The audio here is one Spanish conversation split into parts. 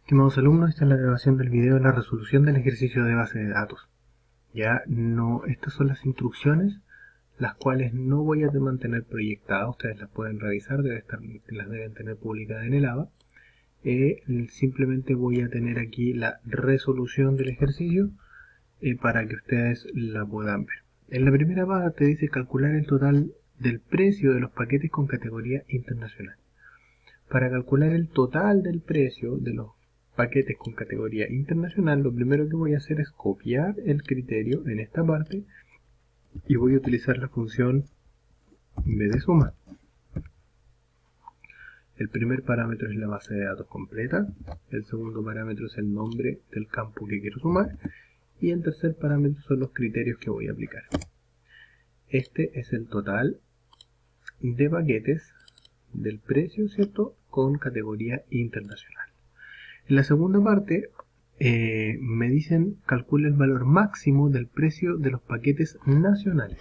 Estimados alumnos, esta es la grabación del video de la resolución del ejercicio de base de datos. Estas son las instrucciones, las cuales no voy a mantener proyectadas, ustedes las pueden revisar, las deben tener publicadas en el ABA. Simplemente voy a tener aquí la resolución del ejercicio para que ustedes la puedan ver. En la primera parte dice calcular el total del precio de los paquetes con categoría internacional. Para calcular el total del precio de los paquetes con categoría internacional, lo primero que voy a hacer es copiar el criterio en esta parte y voy a utilizar la función b de suma. El primer parámetro es la base de datos completa, el segundo parámetro es el nombre del campo que quiero sumar y el tercer parámetro son los criterios que voy a aplicar. Este es el total de paquetes del precio, ¿cierto?, con categoría internacional. En la segunda parte me dicen calcula el valor máximo del precio de los paquetes nacionales.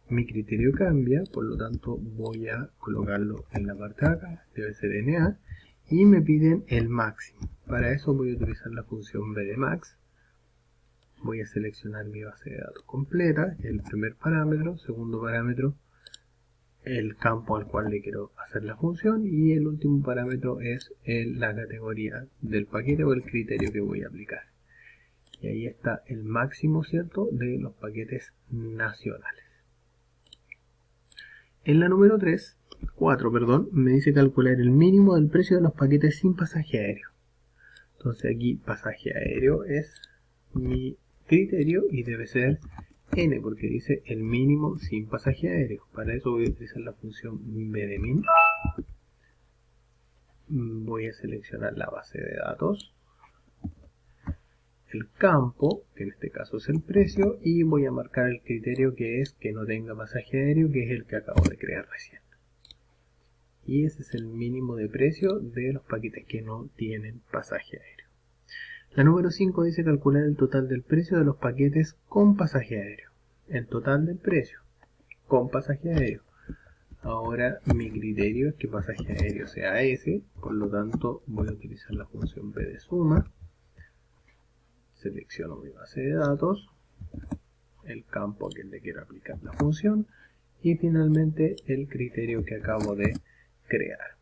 Mi criterio cambia, por lo tanto voy a colocarlo en la parte de acá, debe ser NA, y me piden el máximo. Para eso voy a utilizar la función b de max. Voy a seleccionar mi base de datos completa, el primer parámetro, segundo parámetro, el campo al cual le quiero hacer la función y el último parámetro es la categoría del paquete o el criterio que voy a aplicar. Y ahí está el máximo, ¿cierto?, de los paquetes nacionales. En la número 4, me dice calcular el mínimo del precio de los paquetes sin pasaje aéreo. Entonces aquí pasaje aéreo es mi criterio y debe ser n, porque dice el mínimo sin pasaje aéreo. Para eso voy a utilizar la función b de min. Voy a seleccionar la base de datos, el campo, que en este caso es el precio, y voy a marcar el criterio que es que no tenga pasaje aéreo, que es el que acabo de crear recién. Y ese es el mínimo de precio de los paquetes que no tienen pasaje aéreo. La número 5 dice calcular el total del precio de los paquetes con pasaje aéreo. El total del precio con pasaje aéreo. Ahora mi criterio es que pasaje aéreo sea ese, por lo tanto voy a utilizar la función b de suma. Selecciono mi base de datos, el campo a que le quiero aplicar la función y finalmente el criterio que acabo de crear.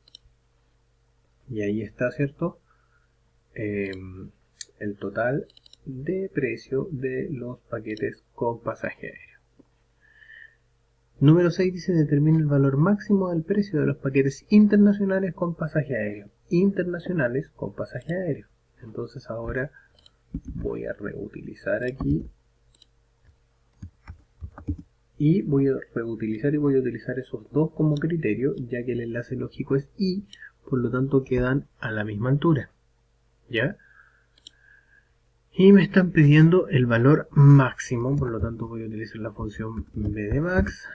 Y ahí está, ¿cierto?, el total de precio de los paquetes con pasaje aéreo. Número 6 dice determina el valor máximo del precio de los paquetes internacionales con pasaje aéreo. Internacionales con pasaje aéreo. Entonces ahora voy a reutilizar aquí y voy a utilizar esos dos como criterio, ya que el enlace lógico es y, por lo tanto quedan a la misma altura. ¿Ya? Y me están pidiendo el valor máximo, por lo tanto voy a utilizar la función b de max.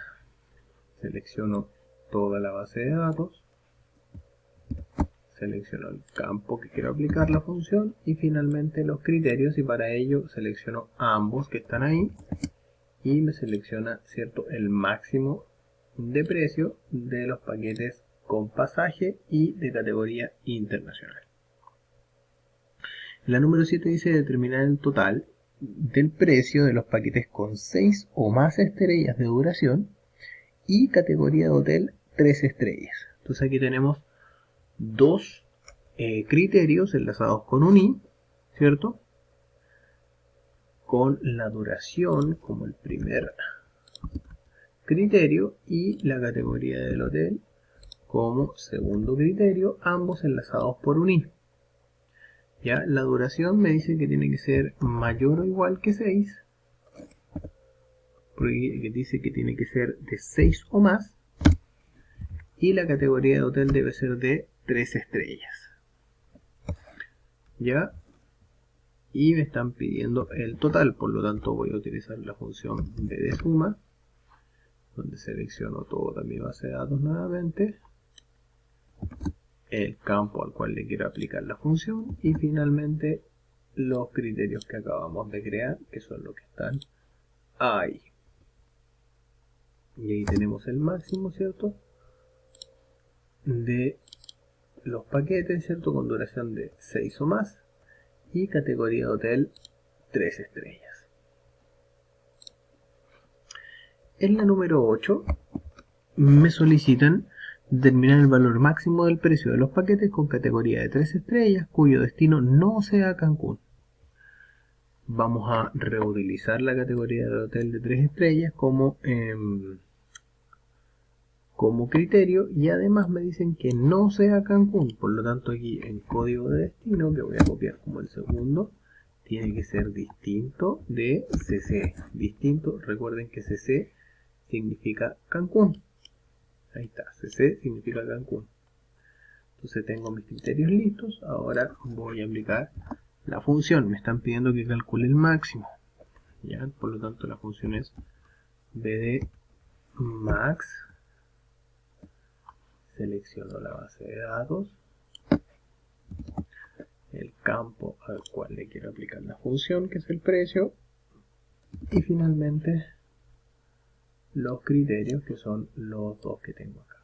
Selecciono toda la base de datos, selecciono el campo que quiero aplicar la función y finalmente los criterios, y para ello selecciono ambos que están ahí y me selecciona, ¿cierto?, el máximo de precio de los paquetes con pasaje y de categoría internacional. La número 7 dice determinar el total del precio de los paquetes con 6 o más estrellas de duración y categoría de hotel 3 estrellas. Entonces aquí tenemos dos criterios enlazados con un i, ¿cierto?, con la duración como el primer criterio y la categoría del hotel como segundo criterio, ambos enlazados por un i. Ya, la duración me dice que tiene que ser mayor o igual que 6, porque dice que tiene que ser de 6 o más, y la categoría de hotel debe ser de 3 estrellas. Ya, y me están pidiendo el total, por lo tanto voy a utilizar la función b de suma, donde selecciono toda mi base de datos nuevamente, el campo al cual le quiero aplicar la función y finalmente los criterios que acabamos de crear, que son los que están ahí. Y ahí tenemos el máximo, ¿cierto?, de los paquetes, ¿cierto? Con duración de 6 o más y categoría de hotel 3 estrellas. En la número 8 me solicitan determinar el valor máximo del precio de los paquetes con categoría de 3 estrellas cuyo destino no sea Cancún. Vamos a reutilizar la categoría de hotel de 3 estrellas como criterio, y además me dicen que no sea Cancún. Por lo tanto, aquí en código de destino, que voy a copiar como el segundo, tiene que ser distinto de CC. Distinto, recuerden que CC significa Cancún. Ahí está, CC significa Cancún. Entonces tengo mis criterios listos. Ahora voy a aplicar la función. Me están pidiendo que calcule el máximo. ¿Ya? Por lo tanto, la función es bd max. Selecciono la base de datos, el campo al cual le quiero aplicar la función, que es el precio, y finalmente los criterios, que son los dos que tengo acá.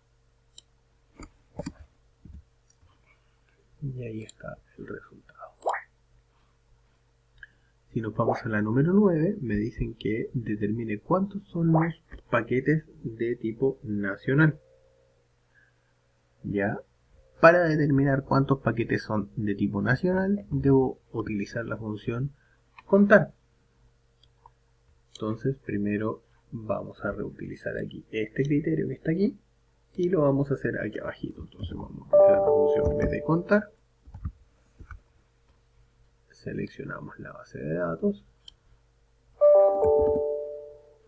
Y ahí está el resultado. Si nos vamos a la número 9, me dicen que determine cuántos son los paquetes de tipo nacional. Ya, para determinar cuántos paquetes son de tipo nacional, debo utilizar la función contar. Entonces, primero vamos a reutilizar aquí este criterio que está aquí y lo vamos a hacer aquí abajito. Entonces vamos a utilizar la función bd contar. Seleccionamos la base de datos.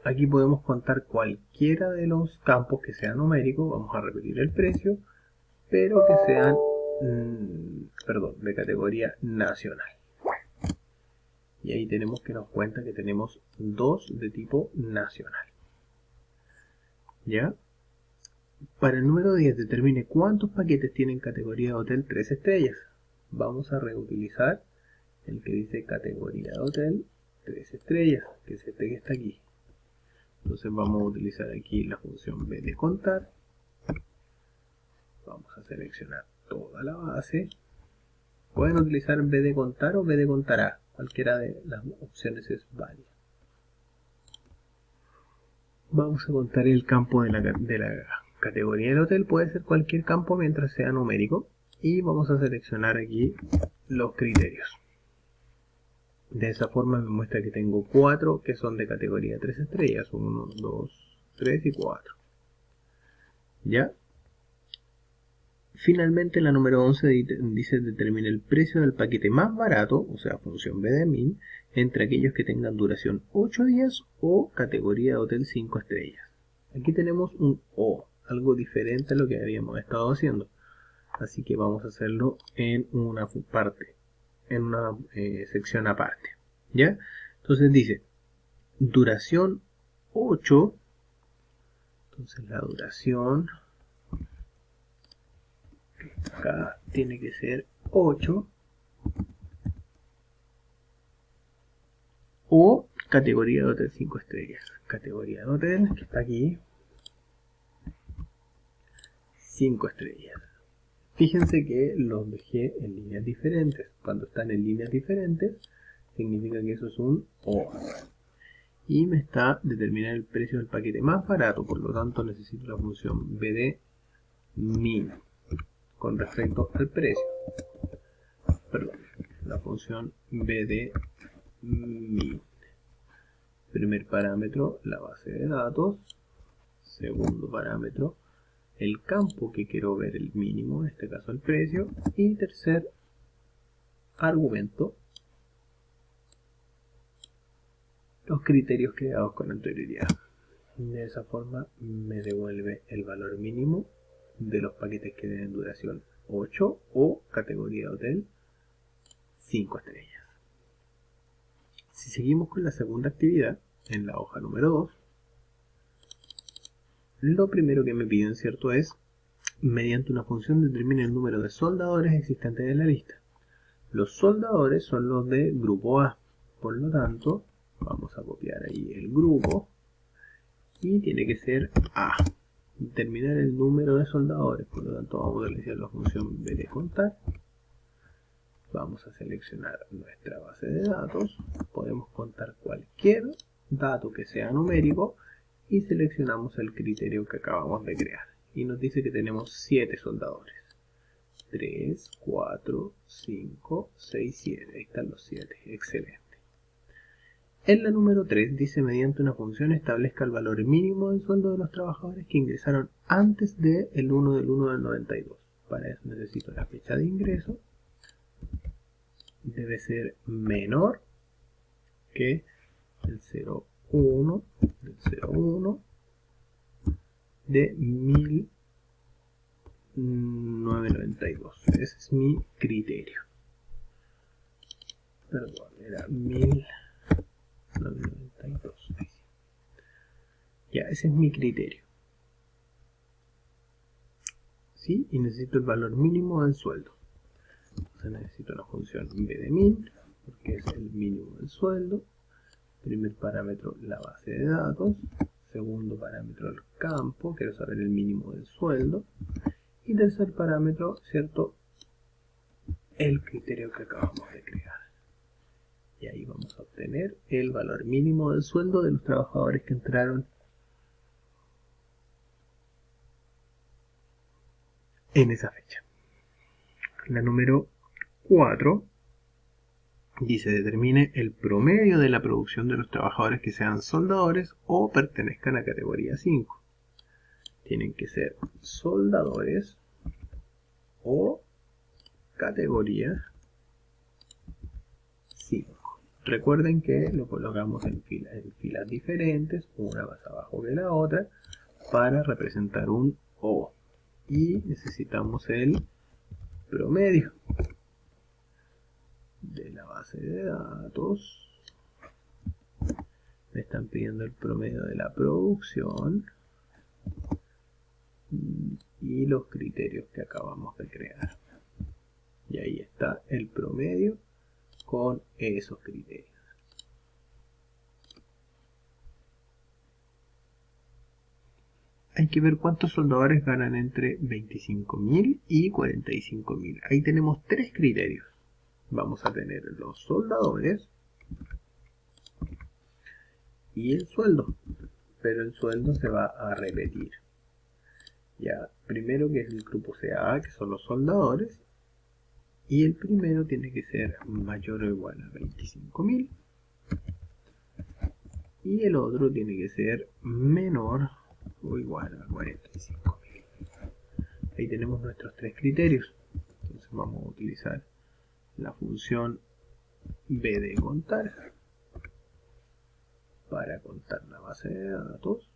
Aquí podemos contar cualquiera de los campos que sean numéricos. Vamos a repetir el precio, pero que sean de categoría nacional. Y ahí tenemos que nos cuenta que tenemos 2 de tipo nacional. ¿Ya? Para el número 10 determine cuántos paquetes tienen categoría de hotel 3 estrellas. Vamos a reutilizar el que dice categoría de hotel 3 estrellas, que es este que está aquí. Entonces vamos a utilizar aquí la función bd contar. Vamos a seleccionar toda la base. Pueden utilizar bd contar o bd contará. Cualquiera de las opciones es válida. Vamos a contar el campo de la categoría del hotel. Puede ser cualquier campo mientras sea numérico. Y vamos a seleccionar aquí los criterios. De esa forma me muestra que tengo 4 que son de categoría 3 estrellas. 1, 2, 3 y 4. ¿Ya? Finalmente la número 11 dice determina el precio del paquete más barato, o sea función bdmin, entre aquellos que tengan duración 8 días o categoría de hotel 5 estrellas. Aquí tenemos un O, algo diferente a lo que habíamos estado haciendo. Así que vamos a hacerlo en una parte, en una sección aparte. ¿Ya? Entonces dice duración 8. Entonces la duración acá tiene que ser 8 o categoría de hotel 5 estrellas. Categoría de hotel que está aquí 5 estrellas. Fíjense que los dejé en líneas diferentes. Cuando están en líneas diferentes significa que eso es un O. Y me está determinando el precio del paquete más barato, por lo tanto necesito la función bdmin con respecto al precio. Perdón, la función bdmin. Primer parámetro, la base de datos. Segundo parámetro, el campo que quiero ver el mínimo, en este caso el precio. Y tercer argumento, los criterios creados con anterioridad. De esa forma me devuelve el valor mínimo de los paquetes que tienen duración 8 o categoría de hotel 5 estrellas. Si seguimos con la segunda actividad, en la hoja número 2, lo primero que me piden, ¿cierto?, es mediante una función determine el número de soldadores existentes en la lista. Los soldadores son los de grupo A, por lo tanto vamos a copiar ahí el grupo y tiene que ser A. determinar el número de soldadores, por lo tanto vamos a utilizar la función bdcontar. Vamos a seleccionar nuestra base de datos, podemos contar cualquier dato que sea numérico y seleccionamos el criterio que acabamos de crear. Y nos dice que tenemos 7 soldadores. 3, 4, 5, 6, 7. Ahí están los 7. Excelente. En la número 3 dice mediante una función establezca el valor mínimo del sueldo de los trabajadores que ingresaron antes del 1 del 1 del 92. Para eso necesito la fecha de ingreso. Debe ser menor que el 01 del 01 de 1992. Ese es mi criterio. Perdón, era 1992. Ya, ese es mi criterio. ¿Sí? Y necesito el valor mínimo del sueldo. Entonces necesito la función bdmin, porque es el mínimo del sueldo. Primer parámetro, la base de datos. Segundo parámetro, el campo, quiero saber el mínimo del sueldo. Y tercer parámetro, ¿cierto? El criterio que acabamos de crear. Y ahí vamos a obtener el valor mínimo del sueldo de los trabajadores que entraron en esa fecha. La número 4 dice determine el promedio de la producción de los trabajadores que sean soldadores o pertenezcan a categoría 5. Tienen que ser soldadores o categoría 5. Recuerden que lo colocamos en filas diferentes, una más abajo que la otra, para representar un O. Y necesitamos el promedio de la base de datos. Me están pidiendo el promedio de la producción y los criterios que acabamos de crear. Y ahí está el promedio con esos criterios. Hay que ver cuántos soldadores ganan entre 25.000 y 45.000. Ahí tenemos 3 criterios. Vamos a tener los soldadores y el sueldo. Pero el sueldo se va a repetir. Ya, primero que es el grupo CA, que son los soldadores. Y el primero tiene que ser mayor o igual a 25.000. Y el otro tiene que ser menor o igual a 45.000. Ahí tenemos nuestros 3 criterios. Entonces vamos a utilizar la función bdcontar para contar la base de datos.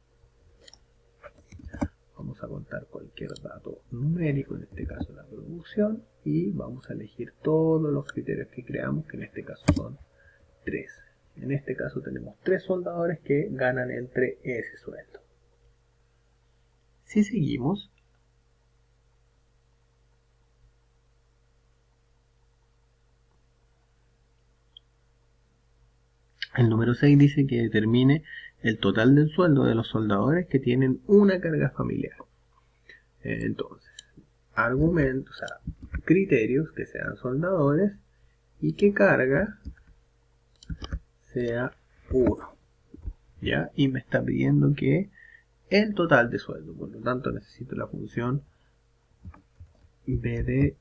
Vamos a contar cualquier dato numérico, en este caso la producción, y vamos a elegir todos los criterios que creamos, que en este caso son 3. En este caso tenemos 3 soldadores que ganan entre ese sueldo. Si seguimos, el número 6 dice que determine el total del sueldo de los soldadores que tienen una carga familiar. Entonces, argumentos, o sea, criterios que sean soldadores y que carga sea 1. ¿Ya? Y me está pidiendo que el total de sueldo, por lo tanto necesito la función bdsuma.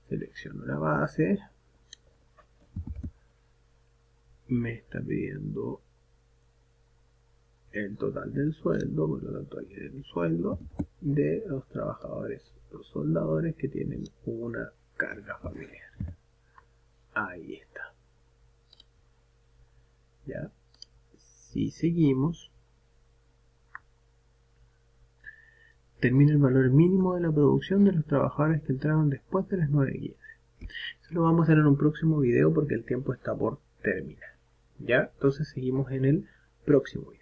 Selecciono la base. Me está pidiendo el total del sueldo, por lo tanto aquí el sueldo de los trabajadores, los soldadores que tienen una carga familiar. Ahí está. Ya. Si seguimos, termina el valor mínimo de la producción de los trabajadores que entraron después de las 9:15. Eso lo vamos a hacer en un próximo video porque el tiempo está por terminar. ¿Ya? Entonces seguimos en el próximo video.